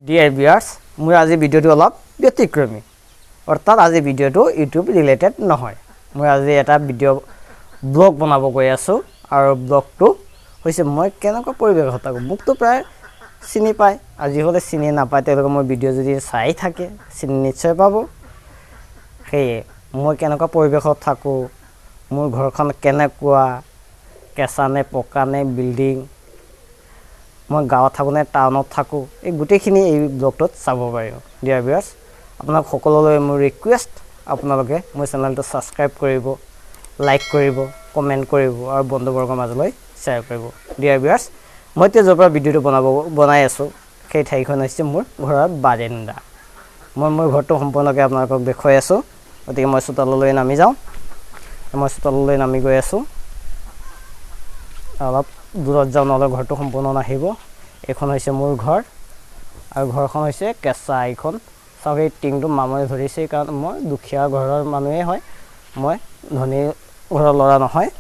Dear viewers, মই আজি ভিডিওটো অলপ ব্যতিক্ৰমী অৰ্থাৎ আজি ভিডিওটো ইউটিউব ৰিলেটেড নহয় মই আজি এটা ভিডিও ব্লগ বনাব গৈ আছো আৰু ব্লগটো হৈছে মই কেনেকৈ পৰিৱেশ থাকো মুকটো প্ৰায় চিনি পায় আজি হলে চিনি নাপায় তেওঁলোকে মই ভিডিও যদি চাই থাকে চিনি নিশ্চয় পাব হেয়ে মই কেনেকৈ পৰিৱেশত থাকো মোৰ ঘৰখন কেনেকুৱা কেঁচানে পকানে বিল্ডিং মই গাঁৱত থাকো নে টাউনত থাকো এই গুটেখিনি এই ব্লগটোত চাব পাৰিব ডিয়াৰ ভিউয়াৰ্স আপোনাক সকলোলৈ মোৰ ৰিকুৱেষ্ট আপোনালোকে মোৰ চেনেলটো সাবস্ক্ৰাইব কৰিব লাইক কৰিব কমেন্ট কৰিব আৰু বন্ধুবৰ্গৰ মাজলৈ শ্বেয়াৰ কৰিব ডিয়াৰ ভিউয়াৰ্স মই তে জপৰা ভিডিওটো বনাই আছো সেই ঠাইখন হৈছে মোৰ ঘৰৰ বাৰান্দা মই মোৰ ঘৰটো সম্পূৰ্ণকৈ আপোনালোকক দেখুৱাই আছো গতিকে মই চোতাললৈ নামি যাওঁ মই চোতাললৈ নামি গৈ আছো অলপ দূৰত যাওঁ নহলে ঘৰটো সম্পূৰ্ণ নাহিব এখন হৈছে মোৰ ঘৰ আৰু ঘৰখন হৈছে কেঁচা এখন সবে টিংটো মামৰে ধৰিছে কাৰণ মই দুখীয়া ঘৰৰ মানুহে হয় মই ধনী ঘৰৰ লৰা নহয়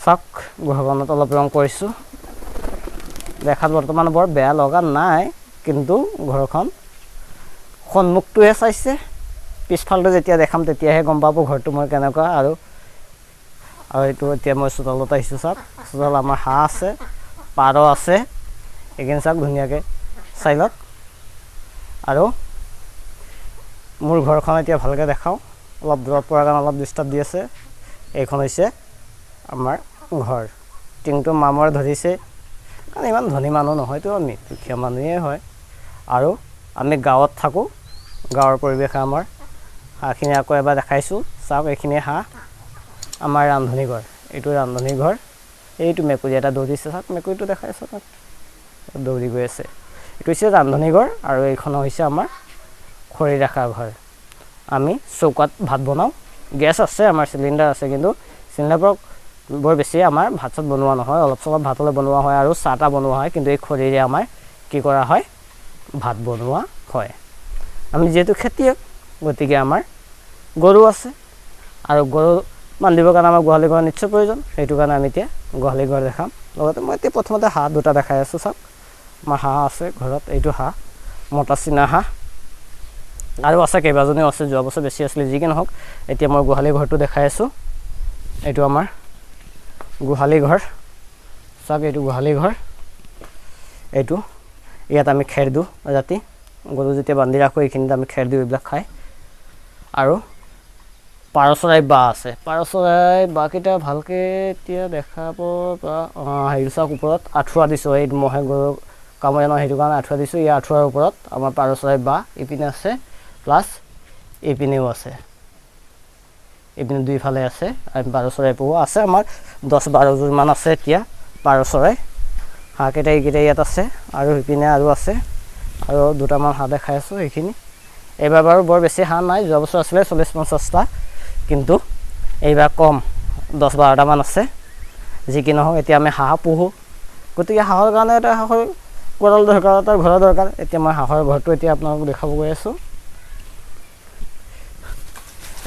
সক ঘৰখনত অলপ ৰং কৰিছো দেখাত বৰ্তমান বৰ বেয়া লগা নাই কিন্তু ঘৰখন সন্মুখটোহে চাইছে পিছফালটো যেতিয়া দেখাম তেতিয়াহে গম পাব ঘৰটো মই কেনেকুৱা আৰু এইটো এতিয়া মই চোতালত আহিছো সব চোতাল আমাৰ হাঁহ আছে পাৰ আছে এগেন সব ধুনিয়াকে চাইলক আৰু মোৰ ঘৰখন এতিয়া ভালকে দেখাও অলপ দূৰত পৰা কাৰণ অলপ ডিস্টাৰ্ব দি আছে এইখন হৈছে আমাৰ ঘৰ টিংটো মামৰ ধৰিছে কাৰণ ইমান ধনী মানুহ নহয়তো আমি দুখীয়া মানুহে হয় আৰু আমি গাঁৱত থাকো গাঁৱৰ পৰিৱেশ আমাৰ হাঁহখিনি আকৌ এবাৰ দেখাইছো সব এইখিনি হাঁহ আমাৰ ৰান্ধনী ঘৰ এইটো ৰান্ধনী ঘৰ এইটো মেকুৰী এটা দৌৰিছে সব মেকুৰীটো দেখাইছো দৌৰি গৈ আছে এইটো হৈছে ৰান্ধনী ঘৰ আৰু এইখন হৈছে আমাৰ খৰি ৰাখা ঘৰ আমি চৌকাত ভাত বনাও গ্যাস আছে আমাৰ সিলিন্ডাৰ আছে কিন্তু সিলিন্ডাৰ বৰ বেছি আমাৰ ভাত চাত বনোৱা নহয় অলপ চলপ ভাতলে বনোৱা হয় আৰু চাটা বনোৱা হয় কিন্তু এই খৰিৰে আমাৰ কি কৰা হয় ভাত বনোৱা হয় আমি যেহেতু খেতিয়ক গতিকে আমাৰ গৰু আছে আৰু গৰু মান্দিবৰ কাৰণে আমাৰ গোহালি ঘৰ নিশ্চয় প্ৰয়োজন সেইটো কাৰণে আমি এতিয়া গোহালি ঘৰ দেখাম লগতে মই এতিয়া প্ৰথমতে হাঁহ দুটা দেখাই আছো সব আমাৰ হাঁহ আছে ঘৰত এইটো হাঁহ মটা চিনা হাঁহ আৰু আছে কেইবাজনীও আছে যোৱা বছৰ বেছি আছিল যি কি নহওক এতিয়া মই গোহালি ঘৰটো দেখাই আছো এইটো আমাৰ গোহালি ঘৰ সব এইটো গোহালি ঘৰ এইটো ইয়াত আমি খেৰ দিওঁ ৰাতি গৰু যেতিয়া বান্ধি ৰাখো এইখিনিত আমি খেৰ দিওঁ এইবিলাক খাই আৰু পাৰচৰাই বা আছে পাৰচৰাই বাকিটা ভালকে এতিয়া দেখাব হেৰিছক ওপৰত আঠুৱা দিছো এই মহে গৰু কামৰে ন হেতু কাৰণে আঠুৱা দিছো এই আঠুৱাৰ ওপৰত আমাৰ পাৰচৰাই বা ইপিনে আছে প্লাস ইপিনেও আছে ইপিনে দুই ফালে আছে আৰু পাৰচৰাই পোৱা আছে আমাৰ 10-12 জোৰ মান আছে এতিয়া পাৰচৰাই হাঁহকেইটা ইয়াত আছে আৰু ইপিনে আৰু আছে আৰু দুটামান হাঁহ দেখাই আছো এইখিনি এইবাৰ বাৰু বৰ বেছি হাঁহ নাই যোৱা বছৰ আছিল 40-50টা কিন্তু এইবাৰ কম 10-12টা মান আছে যি কি নহওক এতিয়া আমি হাঁহ পুহো গতিকে হাঁহৰ কাৰণে এটা হাঁহৰ গড়াল দৰকাৰ এটা ঘৰ দৰকাৰ এতিয়া মই হাঁহৰ ঘৰটো এতিয়া আপোনালোকক দেখাব গৈ আছো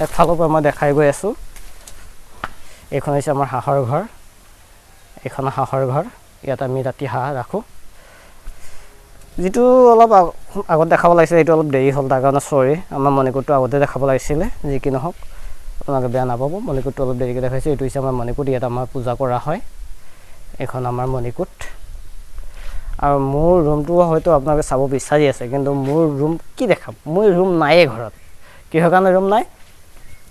এক ফালৰ পৰা মই দেখাই গৈ আছো এইখন হৈছে আমাৰ হাঁহৰ ঘৰ এইখন হাঁহৰ ঘৰ ইয়াত আমি ৰাতি হাঁহ ৰাখো যেটো অলপ আগত দেখাব লাগিছিল এইটো অলপ দেৰি হ'ল তাৰ কাৰণে সৰি আমাৰ মণিকুটটো আগতে দেখাব লাগিছিল যি কি নহওক আপোনালোকে বেয়া নাপাব মণিকুটটো অলপ দেৰিকৈ দেখাইছে এইটো হৈছে আমাৰ মণিকুট ইয়াত আমাৰ পূজা কৰা হয় এখন আমাৰ মণিকুট আৰু মোৰ ৰুমটো হয়তো আপোনালোকে চাব বিচাৰি আছে কিন্তু মোৰ ৰুম কি দেখাম মোৰ ৰুম নাই ঘৰত কিহৰ কাৰণে ৰুম নাই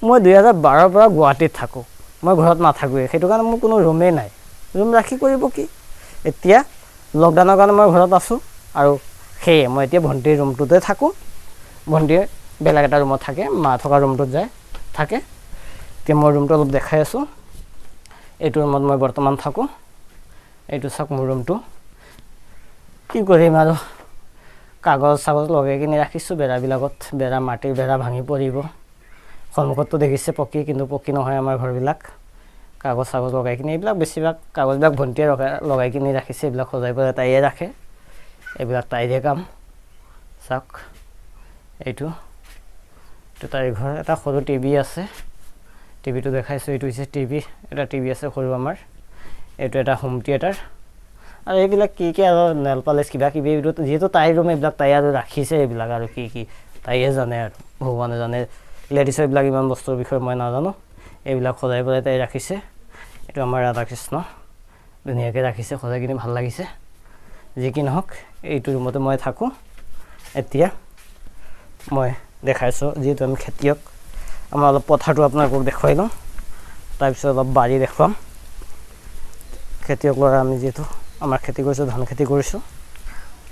মই 2012 পৰা গুৱাহাটীত থাকো মই ঘৰত নাথাকোৱে সেইটো কাৰণে মোৰ কোনো ৰুমে নাই ৰুম ৰাখি কৰিব কি এতিয়া লকডাউনৰ কাৰণে মই ঘৰত আছো আৰু সেই মই এতিয়া ভন্টিৰ ৰুমটোতে থাকো ভন্টিৰ বেলেগ এটা ৰুমত থাকে মা থকা ৰুমটোত যায় থাকে এতিয়া মই ৰুমটো অলপ দেখাই আছো এইটো ৰুমত মই বৰ্তমান থাকো এইটো চাক মোৰ ৰুমটো কি কৰিম আৰু কাগজ লগাই কিনে ৰাখিছো বেৰা বিলাকত বেৰা মাটিৰ বেৰা ভাঙি পৰিব সন্মুখতো দেখিছে পকি কিন্তু পকি নহয় আমাৰ ঘৰবিলাক কাগজ লগাই কিনে এইবিলাক বেছিভাগ কাগজবিলাক ভন্টিয়ে লগাই কিনে ৰাখিছে এইবিলাক সজাই পৰাই তাইয়ে ৰাখে এইবিলাক তাইৰে কাম চাক এইটো তাইৰ ঘৰ এটা সৰু টিভি আছে টিভিটো দেখাইছো এইটো হৈছে টিভি এটা টিভি আছে সৰু আমাৰ এইটো এটা হোম থিয়েটাৰ আৰু এইবিলাক কি আৰু নেল পালিচ কিবা কিবি যিহেতু তাইৰ ৰুম এইবিলাক তাই আৰু ৰাখিছে এইবিলাক আৰু কি তাইহে জানে আৰু ভগৱানে জানে লেডিছৰ এইবিলাক ইমান বস্তুৰ বিষয়ে মই নাজানো এইবিলাক সজাই পেলাই তাই ৰাখিছে এইটো আমাৰ ৰাধা কৃষ্ণ ধুনীয়াকৈ ৰাখিছে সজাই কিনে ভাল লাগিছে যি কি নহওক এইটো ৰুমতে মই থাকোঁ এতিয়া মই দেখাইছোঁ যিহেতু আমি খেতিয়ক আমাৰ অলপ পথাৰটো আপোনালোকক দেখুৱাই লওঁ তাৰপিছত অলপ বাৰী দেখুৱাম খেতিয়ক ল'ৰা আমি যিহেতু আমাৰ খেতি কৰিছোঁ ধান খেতি কৰিছোঁ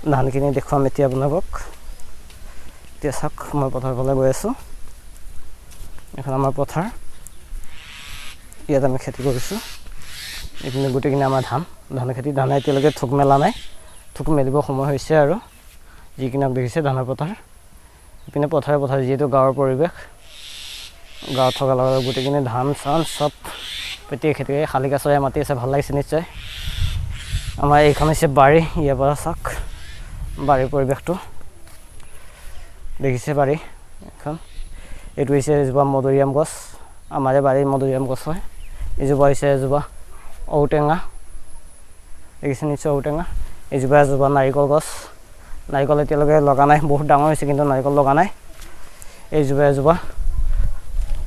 ধানখিনি দেখুৱাম এতিয়া আপোনালোকক এতিয়া চাওক মই পথাৰ ফালে গৈ আছোঁ এখন আমাৰ পথাৰ ইয়াত আমি খেতি কৰিছোঁ এইপিনে গোটেইখিনি আমাৰ ধান খেতি ধানে এতিয়ালৈকে থোক মেলা নাই থোক মেলিব সময় হৈছে আৰু যিখিনি দেখিছে ধানৰ পথাৰ ইপিনে পথাৰে যিহেতু গাঁৱৰ পৰিৱেশ গাঁৱত থকা লগত গোটেইখিনি ধান চান চব পেটিয়ে খেতি শালিকা চৰাই মাতি আছে ভাল লাগিছে নিশ্চয় আমাৰ এইখন হৈছে বাৰী ইয়াৰ পৰা চাওক বাৰীৰ পৰিৱেশটো দেখিছে বাৰী এখন এইটো হৈছে এজোপা মধুৰিআম গছ আমাৰে বাৰীৰ মধুৰিআম গছ হয় এইজোপা হৈছে এজোপা ঔটেঙা দেখিছে নিশ্চয় ঔটেঙা এজোপা নাৰিকল গছ নাৰিকল এতিয়ালৈকে লগা নাই বহুত ডাঙৰ হৈছে কিন্তু নাৰিকল লগা নাই এইজোপা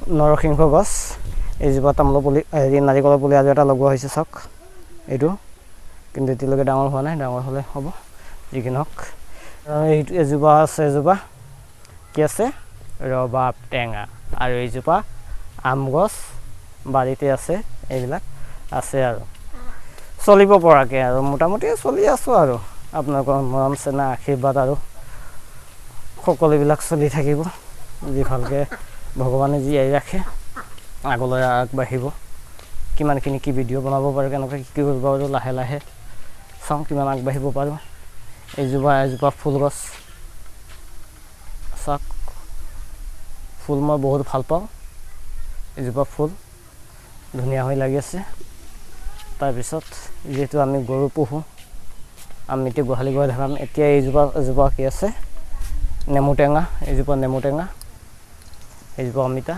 নৰসিংহ গছ এইজোপা তামোলৰ পুলি নাৰিকলৰ পুলি আৰু এটা লগোৱা হৈছে চাওক এইটো কিন্তু এতিয়ালৈকে ডাঙৰ হোৱা নাই ডাঙৰ হ'লে হ'ব যি কি নহওক এইটো এজোপা আছে কি আছে ৰবাব টেঙা আৰু এইজোপা আম গছ বাৰীতে আছে এইবিলাক আছে আৰু চলিব পৰাকৈ আৰু মোটামুটি চলি আছোঁ আৰু আপোনালোকৰ মৰম চেনেহ আশীৰ্বাদ আৰু সকলোবিলাক চলি থাকিব যি ভালকৈ ভগৱানে জীয়াই ৰাখে আগলৈ আগবাঢ়িব কিমানখিনি কি ভিডিঅ' বনাব পাৰোঁ কেনেকৈ কি কৰিব পাৰোঁ লাহে লাহে চাওঁ কিমান আগবাঢ়িব পাৰোঁ এজোপা ফুল গছ চাওক ফুল মই বহুত ভাল পাওঁ এজোপা ফুল ধুনীয়া হৈ লাগি আছে তাৰপিছত যিহেতু আমি গৰু পোহোঁ আমি এতিয়া গোহালি গৈ দেখাম এতিয়া এজোপা কি আছে নেমু টেঙা এইজোপা অমিতা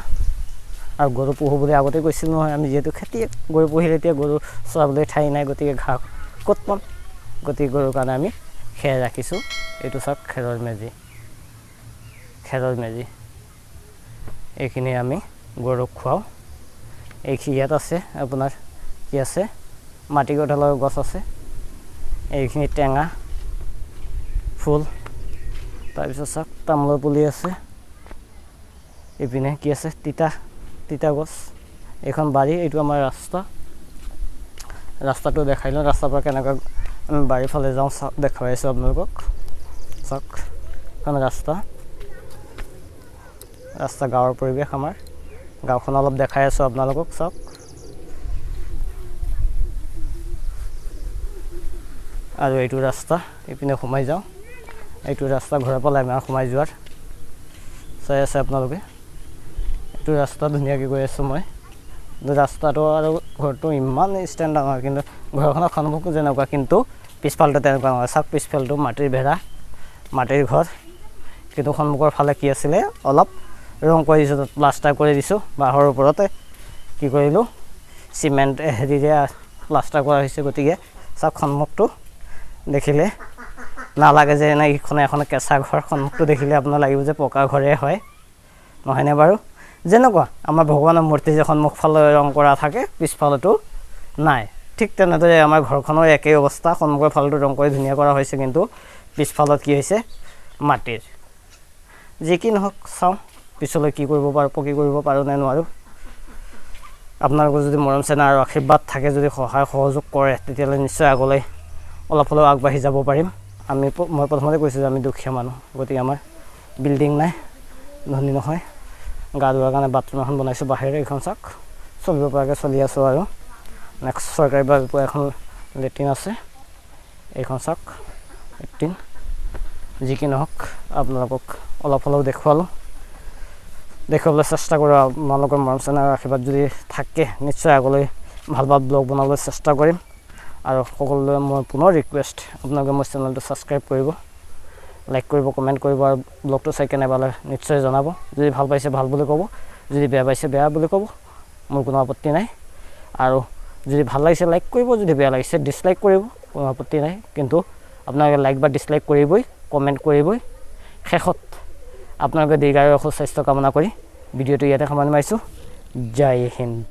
আৰু গৰু পোহোঁ বুলি আগতে কৈছিলোঁ নহয় আমি যিহেতু খেতি গৰু পুহিলে এতিয়া গৰু চৰাবলৈ ঠাই নাই গতিকে ঘাঁহ ক'ত পাম গতিকে গৰুৰ কাৰণে আমি খেৰ ৰাখিছোঁ এইটো চাওক খেৰৰ মেজি এইখিনি আমি গৰুক খুৱাওঁ এইখিনি ইয়াত আছে আপোনাৰ কি আছে মাটি কঁঠালৰ গছ আছে এইখিনি টেঙা ফুল তাৰপিছত চাওক তামোলৰ পুলি আছে এইপিনে কি আছে তিতা গছ এইখন বাৰী এইটো আমাৰ ৰাস্তাটো দেখাই লওঁ ৰাস্তাৰ পৰা কেনেকৈ আমি বাৰীৰ ফালে যাওঁ চাওক দেখুৱাই আছোঁ আপোনালোকক চাওক এখন ৰাস্তা গাঁৱৰ পৰিৱেশ আমাৰ গাঁওখন অলপ দেখাই আছোঁ আপোনালোকক চাওক আৰু এইটো ৰাস্তা এইপিনে সোমাই যাওঁ এইটো ৰাস্তা ঘূৰাই পেলাই আমাৰ সোমাই যোৱাৰ চাই আছে আপোনালোকে এইটো ৰাস্তা ধুনীয়াকৈ গৈ আছোঁ মই ৰাস্তাটো আৰু ঘৰটো ইমান ষ্টেণ্ডাৰ্ড নহয় কিন্তু ঘৰখনৰ সন্মুখো যেনেকুৱা কিন্তু পিছফালটো তেনেকুৱা নহয় চাওক পিছফালটো মাটিৰ বেৰা মাটিৰ ঘৰ কিন্তু সন্মুখৰ ফালে কি আছিলে অলপ ৰং কৰি দিছোঁ প্লাষ্টাৰ কৰি দিছোঁ বাঁহৰ ওপৰতে কি কৰিলোঁ চিমেণ্ট হেৰিৰে প্লাষ্টাৰ কৰা হৈছে গতিকে চাওক সন্মুখটো দেখিলে নালাগে যে এইখন এখন কেঁচা ঘৰ সন্মুখটো দেখিলে আপোনাৰ লাগিব যে পকা ঘৰে হয় নহয়নে বাৰু যেনেকুৱা আমাৰ ভগৱানৰ মূৰ্তি যে সন্মুখফালে ৰং কৰা থাকে পিছফালেতো নাই ঠিক তেনেদৰে আমাৰ ঘৰখনৰ একেই অৱস্থা সন্মুখৰ ফালটো ৰং কৰি ধুনীয়া কৰা হৈছে কিন্তু পিছফালত কি হৈছে মাটিৰ যি কি নহওক চাওঁ পিছলৈ কি কৰিব পাৰোঁ নে নোৱাৰোঁ আপোনালোকৰ যদি মৰম চেনেহ আৰু আশীৰ্বাদ থাকে যদি সহায় সহযোগ কৰে তেতিয়াহ'লে নিশ্চয় আগলৈ অলপ হ'লেও আগবাঢ়ি যাব পাৰিম মই প্ৰথমতে কৈছোঁ যে আমি দুখীয়া মানুহ গতিকে আমাৰ বিল্ডিং নাই ধনী নহয় গা ধোৱাৰ কাৰণে বাথৰুম এখন বনাইছোঁ বাহিৰে এইখন চাওক চলিব পৰাকৈ চলি আছোঁ আৰু নেক্সট চৰকাৰীভাৱে পোৱা এখন লেট্ৰিন আছে এইখন চাওক লেট্ৰিন যি কি নহওক আপোনালোকক অলপ হ'লেও দেখুৱাবলৈ চেষ্টা কৰোঁ আপোনালোকৰ মৰম চেনেহ আৰু আশীৰ্বাদ যদি থাকে নিশ্চয় আগলৈ ভাল ব্লগ বনাবলৈ চেষ্টা কৰিম আৰু সকলোলৈ মই পুনৰ ৰিকুৱেষ্ট আপোনালোকে মোৰ চেনেলটো ছাবস্ক্ৰাইব কৰিব লাইক কৰিব কমেণ্ট কৰিব আৰু ব্লগটো চাই কেনে পালে নিশ্চয় জনাব যদি ভাল পাইছে ভাল বুলি ক'ব যদি বেয়া পাইছে বেয়া বুলি ক'ব মোৰ কোনো আপত্তি নাই আৰু যদি ভাল লাগিছে লাইক কৰিব যদি বেয়া লাগিছে ডিছলাইক কৰিব কোনো আপত্তি নাই, কিন্তু আপোনালোকে লাইক বা ডিছলাইক কৰিবই, কমেণ্ট কৰিবই। শেষত আপোনালোকে দীৰ্ঘায়ু সুস্বাস্থ্য কামনা কৰি ভিডিঅ'টো ইয়াতে সামৰণি মাৰিছোঁ। জয় হিন্দ।